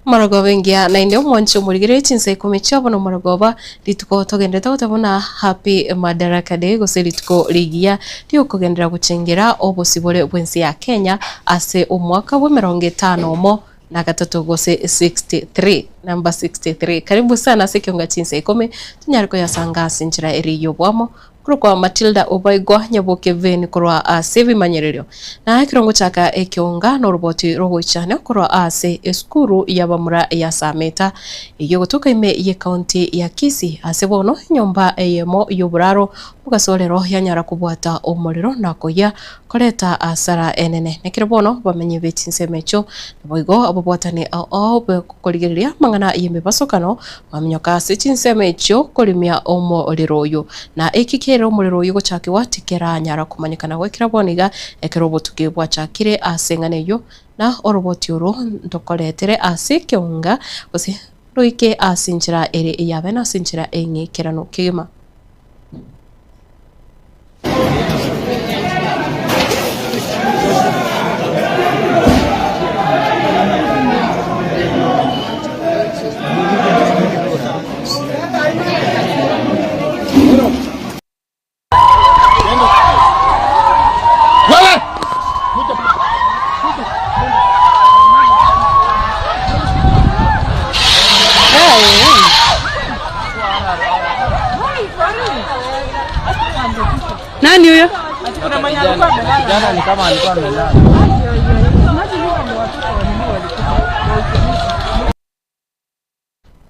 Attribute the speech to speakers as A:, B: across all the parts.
A: Maragoba ingia na ndio mwancho murigire chinse kumecha bono maragoba lituko togendeta utabona happy Madaraka Day gose lituko ligia dio kugendera gucengera obosibole bwensi ya Kenya ase umwaka wa 50 mo na gatatu gose 63 number 63. Karibu sana sekionga chinse ikome tunyariko ya sanga sinchira eriyo bwamo kwa Matilda Obaigwa nyaboke veni kurwa ase bimanyerero na kirongo chaka ekionga no roboti rogo chane kurwa ase eskuru yabamura ya Sameta iyo gutuka ime ye county ya Kisii ase bono nyomba eyemo yoburaro mugasolero yanyara kubwata omuliro nakoya koleta asara enene nekiro bono bamenye betinsemecho boigo abobwatane bekukoligereria mangana yeme basokano bamenyoka ase tinsemecho kolimia omoliroyo na ekikero omuliro yugo chake watikera nyara kumanyikana gwekira boniga ekerobotuke bwachakire asenganeyo na oroboti oro ndokoletere ase kionga gose roike asinchira ere yabena asinchira engekerano kema
B: Nani huyo?
C: Jana ni kama alikuwa amelala.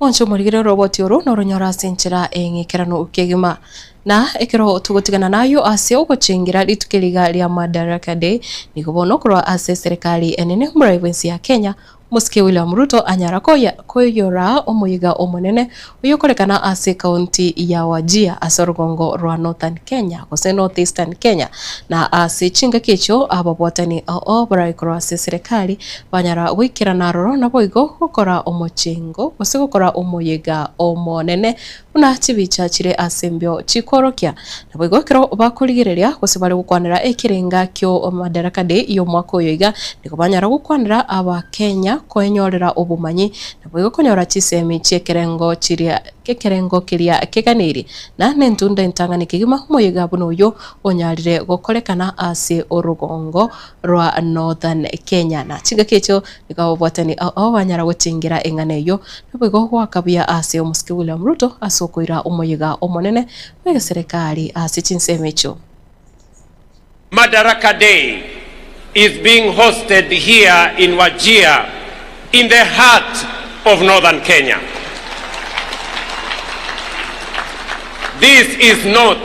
A: Oncho murigire roboti oro noronyora sinchira engekerano ukegima na ekero tugotigana nayo ase ogocengira litukeliga lya Madaraka Day nikubono kurwa ase serikali enene muraibwensi ya Kenya Musike William Ruto anyara koyora omuyiga omonene uyokolekana ase county ya Wajir ase rugongo rwa Northern Kenya gose Northeastern Kenya na ase chinga kecho ababwatani baraikora ase serikali banyara wikira naroro na boigo gukora omochengo gose gukora omuyiga omonene una chibicha chire asembyo chikorokia na boigo kero bakoligereria gose bari gukwanira ekirenga kyo Madaraka Day yo mwako yoiga niko banyara gukwanira aba Kenya kwenyorera obumanyi na bwo konyora chisemi chekerengo chiria kekerengo kiria kekaniri na nentunda intangani kigima moyiga buno yo onyarire gokolekana ase orugongo rwa Northern Kenya na chiga kecho nikabwatani banyara gutingira enganeyo na bwo gwakabya ase Musike William Ruto asokoira omoyiga omonene wega serikali ase chinsemecho.
D: Madaraka Day is being hosted here in Wajir, in the heart of Northern Kenya. This is not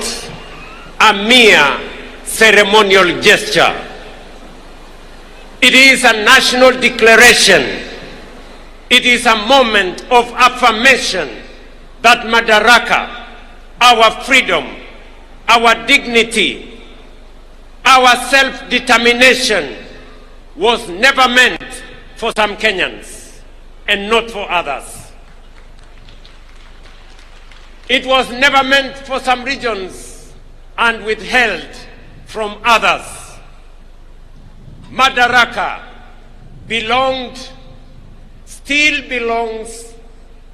D: a mere ceremonial gesture. It is a national declaration. It is a moment of affirmation that Madaraka, our freedom, our dignity, our self-determination was never meant for some Kenyans and not for others. It was never meant for some regions and withheld from others. Madaraka belonged, still belongs,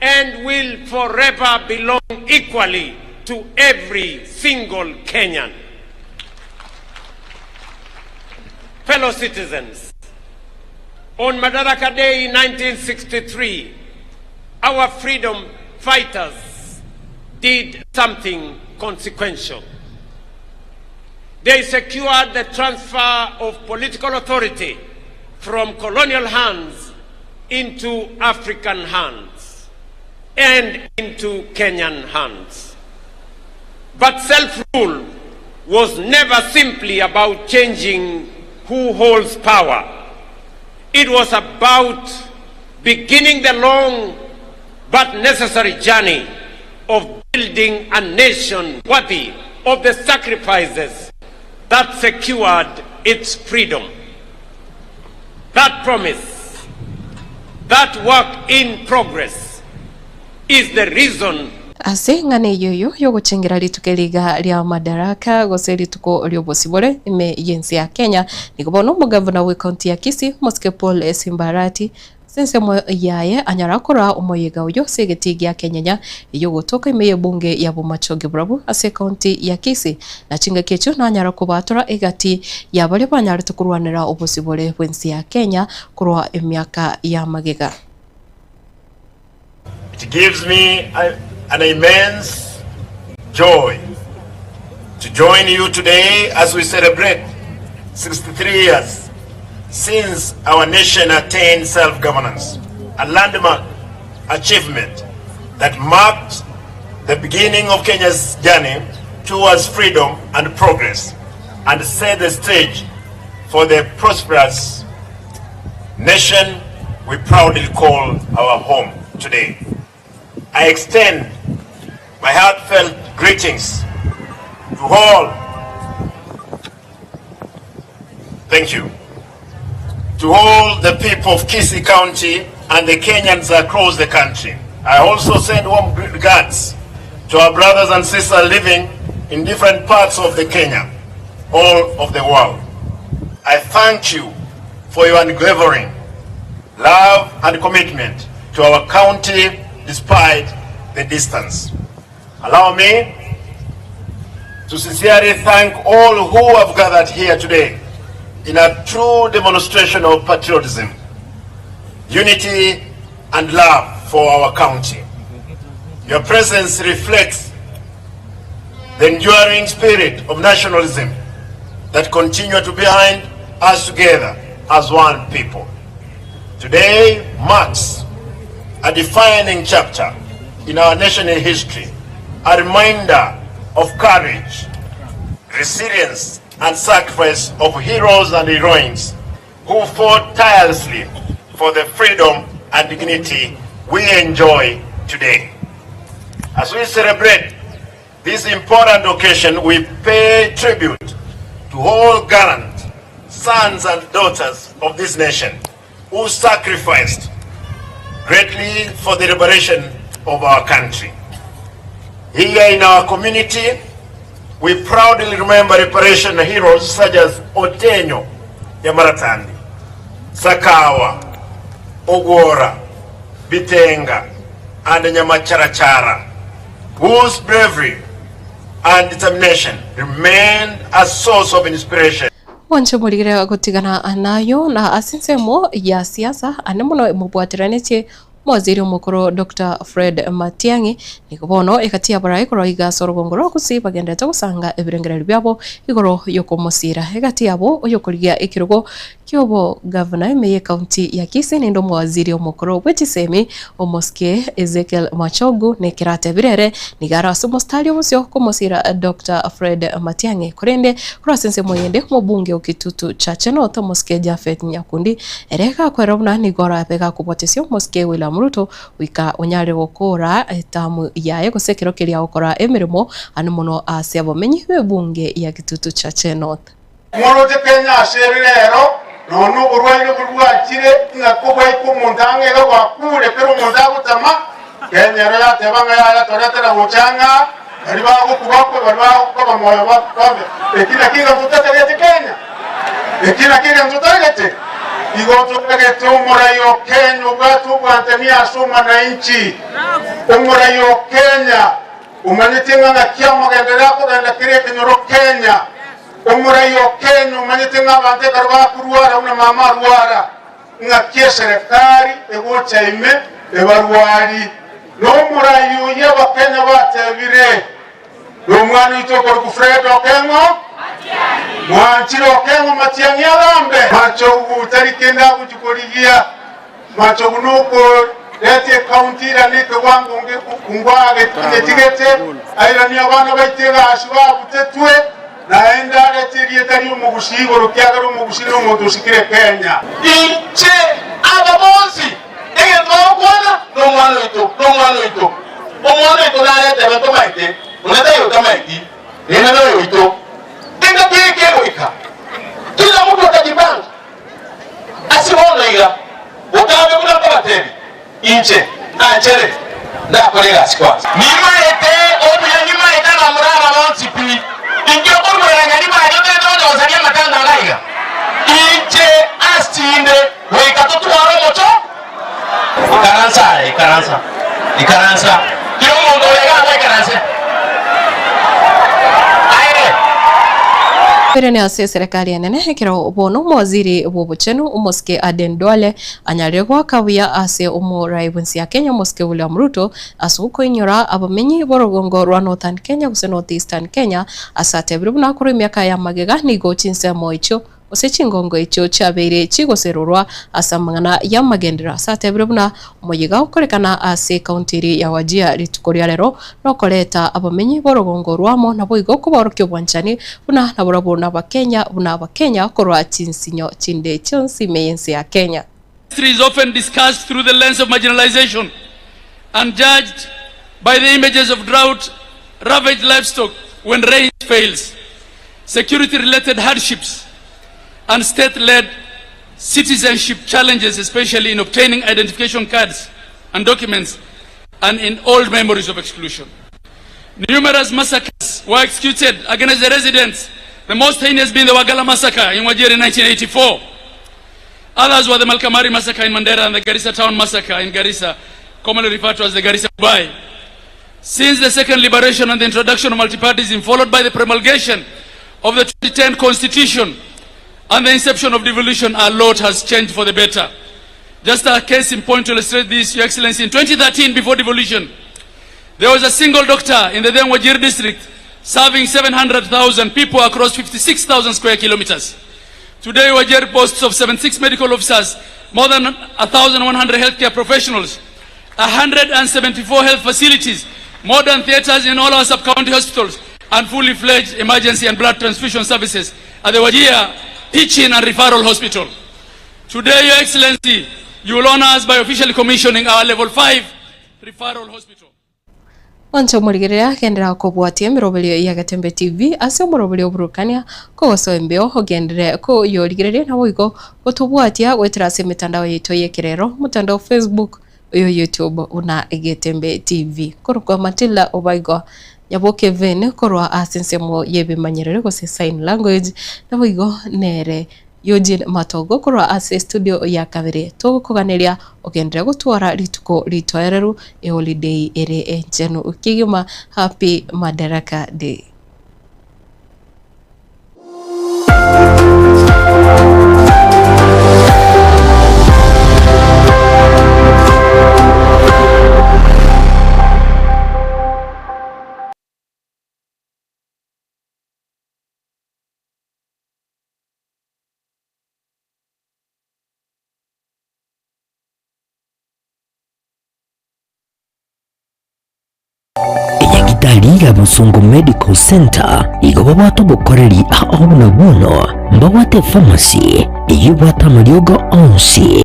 D: and will forever belong equally to every single Kenyan. Fellow citizens, on Madaraka Day in 1963, our freedom fighters did something consequential. They secured the transfer of political authority from colonial hands into African hands and into Kenyan hands. But self-rule was never simply about changing who holds power. It was about beginning the long but necessary journey of building a nation worthy of the sacrifices that secured its freedom. That promise, that work in progress, is the reason
A: ase ngane yoyo yoguchengira litukeliga lya Madaraka gose lituko lyobosibole ime yensi ya Kenya nikubono mugavana we county ya Kisii Musike Paul Simbarati sensemo yaye anyarakora omoyega uyo segetigia Kenyanya iyo gotoka imeye bunge ya Bomachoge Brabu ase county ya Kisii na chinga kecho na anyarakubatora egati ya bali banyarite kurwanira obusibole bwensi ya Kenya kurwa emyaka ya magega.
B: It gives me an immense joy to join you today as we celebrate 63 years since our nation attained self-governance, a landmark achievement that marked the beginning of Kenya's journey towards freedom and progress and set the stage for the prosperous nation we proudly call our home today. I extend my heartfelt greetings to all. Thank you. To all the people of Kisii County and the Kenyans across the country. I also send warm regards to our brothers and sisters living in different parts of the Kenya, all of the world. I thank you for your unwavering love and commitment to our county despite the distance. Allow me to sincerely thank all who have gathered here today in a true demonstration of patriotism, unity, and love for our county. Your presence reflects the enduring spirit of nationalism that continue to bind us together as one people. Today marks a defining chapter in our national history, a reminder of courage, resilience, and sacrifice of heroes and heroines who fought tirelessly for the freedom and dignity we enjoy today. As we celebrate this important occasion, we pay tribute to all gallant sons and daughters of this nation who sacrificed greatly for the liberation of our country. Here in our community, we proudly remember liberation heroes such as Otenyo Yamaratandi, Sakawa, Ogwora, Bitenga, and Nyamacharachara, whose bravery and determination remained a source of inspiration.
A: Wanche muligire gutigana nayo na asinsemo ya siasa anemuno mubwatiranite Mwaziri mukuru Dr. Fred Matiang'i nikubono ekatia barai koro igasoro gongoro kusi bagendete gusanga ebirengera byabo igoro yokomusira ekatia abo oyokoligia ekirugo kyobo governor emeye county ya Kisii nindo mwaziri mukuru wetisemi omoske Ezekiel Machogu nekirate birere nigara sumostali obusyo kumusira Dr. Fred Matiang'i kurende kurasense moyende mubunge okitutu chache no tomoske Jafet Nyakundi ereka kwerabuna nigora pega kubotesyo moske William Ruto wika onyare gukora etamu yaye gusekero kiria gukora emirimo anu muno asia bomenyi bunge ya gitutu cha Chenot
E: Morote Kenya asherero nono urwaire burwakire nakobwa ikumundange go bakure pero mundago tama Kenya rya tebanga ya toretera muchanga bari bago kubako bari bago kuba moyo babe ekina kinga mutategete Kenya ekina kinga mutategete igoto kagete umurayo Kenya ubatu bwantemia suma na inchi umurayo Kenya umanitinga na kiamo gendera ko genda kire kinyoro Kenya umurayo Kenya umanitinga bante karwa kurwara una mama ruara ngakie serikali egocha ime ebarwari no umurayo yaba Kenya batebire no mwana itoko ku Fred Okengo Mwanchiro Okengo Matiang'i alambe macho utarikenda kujikoligia macho kunuko lete county la nike wangu ngwage kinetigete airani abana baitega ashwa butetwe naenda lete rietari umugusigo rukyagaro umugusino mudusikire Kenya inche ababonzi egento kwana no mwana ito omwana ito na lete bato baite unata yo kama iti nena no ito Tenga kike wika. Kila mtu atajipanga. Asione ila. Utabe kuna pabateri. Inche, anjere. Na kolega sikwaza. Nima ete, obi ya nima ete na murara wansi pi. Inge kono ya ngani ma yote ndio wazalia matanga laiga. Inche asinde wika tutu waro mocho. ikaransa kila mundu wega ikaransa
A: Perene ase serikali enene ekero bono mwaziri wobuchenu umoske Aden Duale anyaregwa kawia ase umuraibunsi ya Kenya moske William Ruto asuko inyora abamenyi borogongo rwa Northern Kenya guse Northeastern Kenya asate birubuna kuri myaka ya magega nigo chinsemo icho osechingongo icho chabere chigoserurwa asamangana ya magendera asate birubuna umuyiga ukorekana ase country ya Wajir ritukoria rero nokoleta abamenyi borogongo rwamo nabo igo kuborokyo bwanchani buna naburabona Kenya korwa chinsinyo chinde chonsi meyensi ya Kenya.
F: History is often discussed through the lens of marginalization and judged by the images of drought, ravaged livestock when rain fails, security-related hardships, and state-led citizenship challenges, especially in obtaining identification cards and documents, and in old memories of exclusion. Numerous massacres were executed against the residents, the most heinous being the Wagala massacre in Wajir in 1984. Others were the Malkamari massacre in Mandera and the Garissa town massacre in Garissa, commonly referred to as the Garissa Dubai. Since the second liberation and the introduction of multipartyism, followed by the promulgation of the 2010 Constitution and the inception of devolution, our lot has changed for the better. Just a case in point to illustrate this, Your Excellency, in 2013, before devolution, there was a single doctor in the then Wajir district serving 700,000 people across 56,000 square kilometers. Today, Wajir boasts of 76 medical officers, more than 1,100 healthcare professionals, 174 health facilities, modern theaters in all our sub-county hospitals, and fully fledged emergency and blood transfusion services at the Wajir Teaching and Referral Hospital. Today, Your Excellency, you will honor us by officially commissioning our level 5 referral hospital.
A: Wancho murigiria kendera kubwatie mirobelio ya Gatembe TV ase murobelio burukania ko soembeo hogendere ko yorigiria na wigo gutubwatia gwetera se mitandao yetu yekerero mutandao Facebook yo YouTube una Gatembe TV korwa Matilda Obaigo Nyaboke Vene korwa asensemo yebimanyerere ko se sign language na wigo nere Eugene Matogo korwa ase studio ya kabere to kuganeria ogendera gutwara rituko ritwereru e holiday ere enjenu ukigima. Happy Madaraka Day.
G: Liga Busungu Medical Center igoba bato bukoreri aho buno mbawate pharmacy iyo bata mariogo onsi